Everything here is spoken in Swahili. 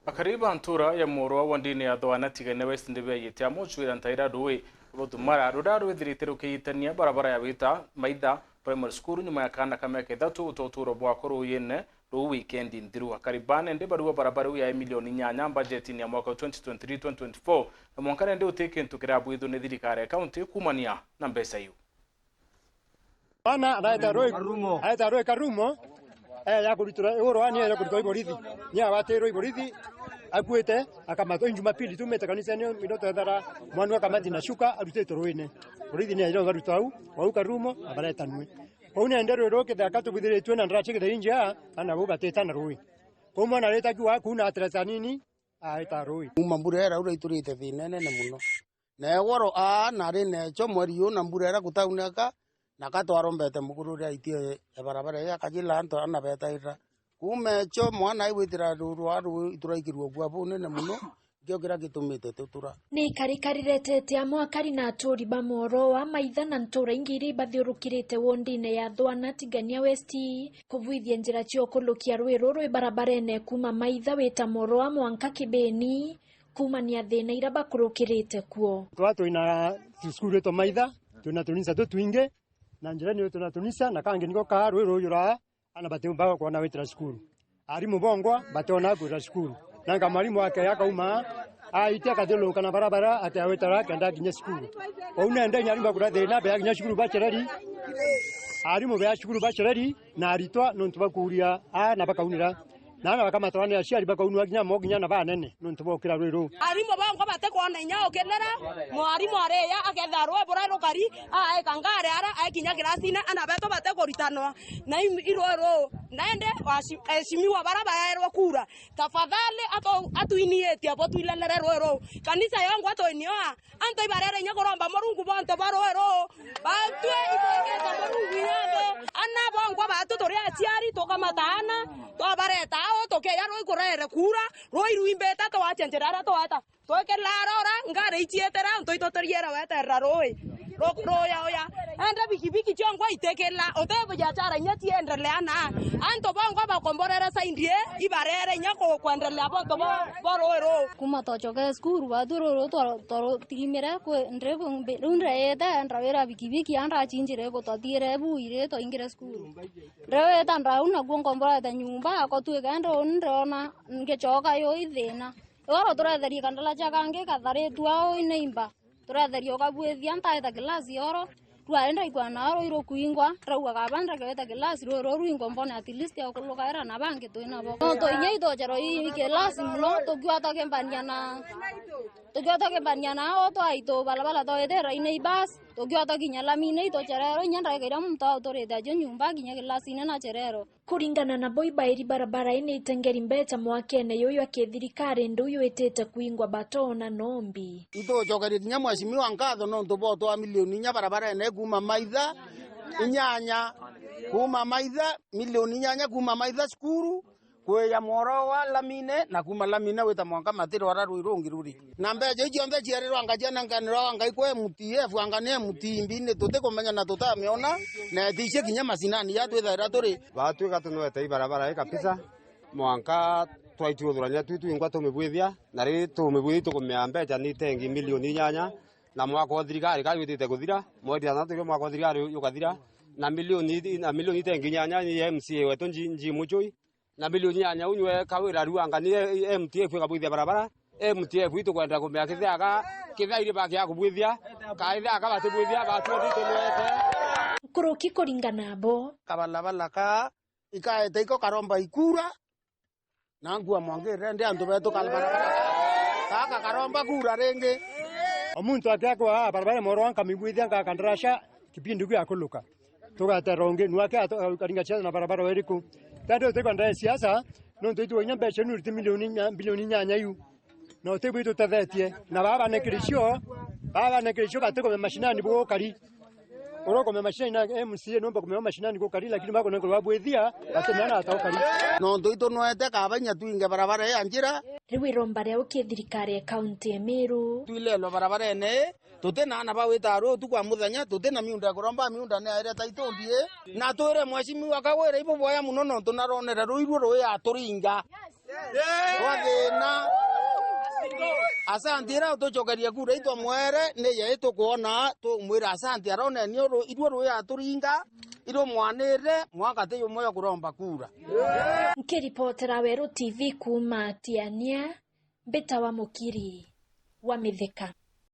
Akariba ntura ya moro wandini ya Dhoana tigane West ndibe yete amochwira ntaira ruwe botumara rudaru thiritero kiyitania barabara ya wita maitha primary school nyuma ya kana kameke thatu utoturo bwa koro yene ru weekend ndiru akaribane ndi barua barabara ya milioni nyanya budget ni ya mwaka 2023-2024 na mwankane ndi uteke ntukira bwithu ni thirikari county kumania na mbesa hiyo ana anaita roi karumo ya kulitura oro ani ya kulitora iborithi ni awatero iborithi akwete akamato Jumapili tumete kanisa ni midoto thara mwana wa kamati na shuka arute toroine borithi ni ilo garutau wa karumo abareta nwe kwa ndero roke da kato bidire tuna ndrache de inja ana bo bateta na roi kwa mwana leta kiwa kuna atrasa nini aita roi mburera ura iturite thinene ne muno na woro na rene cho mweriyo na mburera kutauneka nakatwarombete mugururi aitie barabara ya kajila anto anabeta ira kumecho mwana iwitira ruru ituraikirwo gwapo nene muno gyogira gitumite tutura ni karikarirete amwakari na aturi bamoro wa maitha na ntura ingiri bathiurukirite wondine ya Dhoana tigania West kuvuithia njira cio kulukia rwiro rwi barabarene kuma maitha wita moro wa mwanka Kibeni kumania thina ira bakurukirite kuo twatwina skulu to maitha tunatunisa twinge na njira ni tunatunisa na kange niko ka rwiro yura ana batemba kwa na witra skulu ari mubongwa batona kwa skulu nanga mwalimu wake yakauma aitia kadelo kana barabara atawetara kanda kinya skulu ounenda nyarimba kurathe na be kinya skulu bachelari ari mu be skulu bachelari na aritwa nontu bakuria na bakaunira nana bakamatwana ya ciari bakaunwa kinya moginya na banene nontu bokira rwiro ari mu bangwa batekona inya okenera mwarimu areya agetharwa boraro kari kangare ara kinya kirasina ana beto batekoritanwa na iroro naende eshimiwa barabara erwa kura tafadhali atuinietie abo tuilenere rwero kanisa yangu atoinioa anto ibarere nya koromba morungu bonto barwero batwe ibogeta morungu yande ana bangwa batutoria ciari tokamatana tobareta tokeya roi korere kura roi ruimbeta to achenjerara to ata tokelarora ngare ichietera ntoitotoriera weterra roi roya oya anda bikibiki chongwa itekela otebo jachara nyati endelea na anto bangwa bakomborera saindie ibarere nyako kuendelea bonto bororo kuma tochoke skuru baduro toro timera ko ndrevo runre eta ndravera bikibiki anda chinjire ko totire buire to ingire skuru rewe tanda una gongombora ta nyumba ko tuega ndo ndona ngechoka yo ithina oro turatheri kandala chakange kathare tuao ineimba turatheri okabwethia ntaeta glasi oro twaenda ikwana oro iro kuingwa rauga kabandra kaweta glasi ro ruingo mbona at least ya kuluka era na bange to ina boko to inyei to jero i glasi mulo to kwata ke banyana o to aito balabala to edera inei bas to kwata kinyala mine to cherero nyanda kaira mumta to reda jo nyumba kinya glasi na cherero kuringana na boibairi barabara ine itengeri mbeta mwakene yoyo akethirikari nduyu etete kuingwa batona nombi ito jogari nya mwashimiwa ngatho no ntubo to milioni nya barabara ene kuma maitha inyanya kuma maitha milioni nyanya kuma maitha skuru kweya moro wa lamine na kuma lamine weta mwanka matiro ara ruirungiruri na mbeje ijo mbe chierero angajana nganiro angaikwe MTF angane MTB ne tote komenya na tota ameona na tiche kinya masinani ya twethaira turi batwika tunwete ibarabara kabisa mwanka twaituthurania ingwa tumibwithia na ri tumibwithi tukumea mbeja ni tengi milioni nyanya na mwaka wa thirikari kari witite kuthira mwezi na tatu mwaka wa thirikari yukathira na milioni tengi nyanya ni MCA wetu nji muchui na milioni nyanya unywe kawira ruanga ni MTF kabwithia barabara MTF itu kwenda kumea kithaire baki ya kubwithia kaitha kabatibwithia batwete tumwete kuroki kuringana abo kabalabala ka ikaete iko karomba ikura nangua mwangere ndi andu betu kalbarabara kaka karomba kura renge omuntu atakwa barabara moro wanka mibwithia ngakandrasha kipindi ku yakuluka tugateronge nwake karinga na barabara weriku tado tekwanda siasa no ntoito nyambe chenu riti milioni nyanya yu no tebito tathetie na baba nekirisho bateko mashinani bo kari oroko me mashinani na MCA nomba kumema mashinani ko kari lakini bako nengwa bwethia basemana atao kari no ntoito noete kabanya tuinge barabara ya njira riwiro mbare ukithirikari ya county ya Meru tuilelo barabara ene tutena na bawetaro tukwa muthenya tutena miunda kuromba miunda ne aire taitombie na ture mwashimi wakawera ibo boya muno no tunaronera ruiru roya aturinga twathina asante ra tucokeria kura itwa mwere ne ye tukuona tumwira asante arone ni iruo ru ya turinga iro mwanire mwaka te yo moyo kuromba kura. Nkiripotera Weru TV kuma Tiania, Mbita wa Mukiri wa Mithika.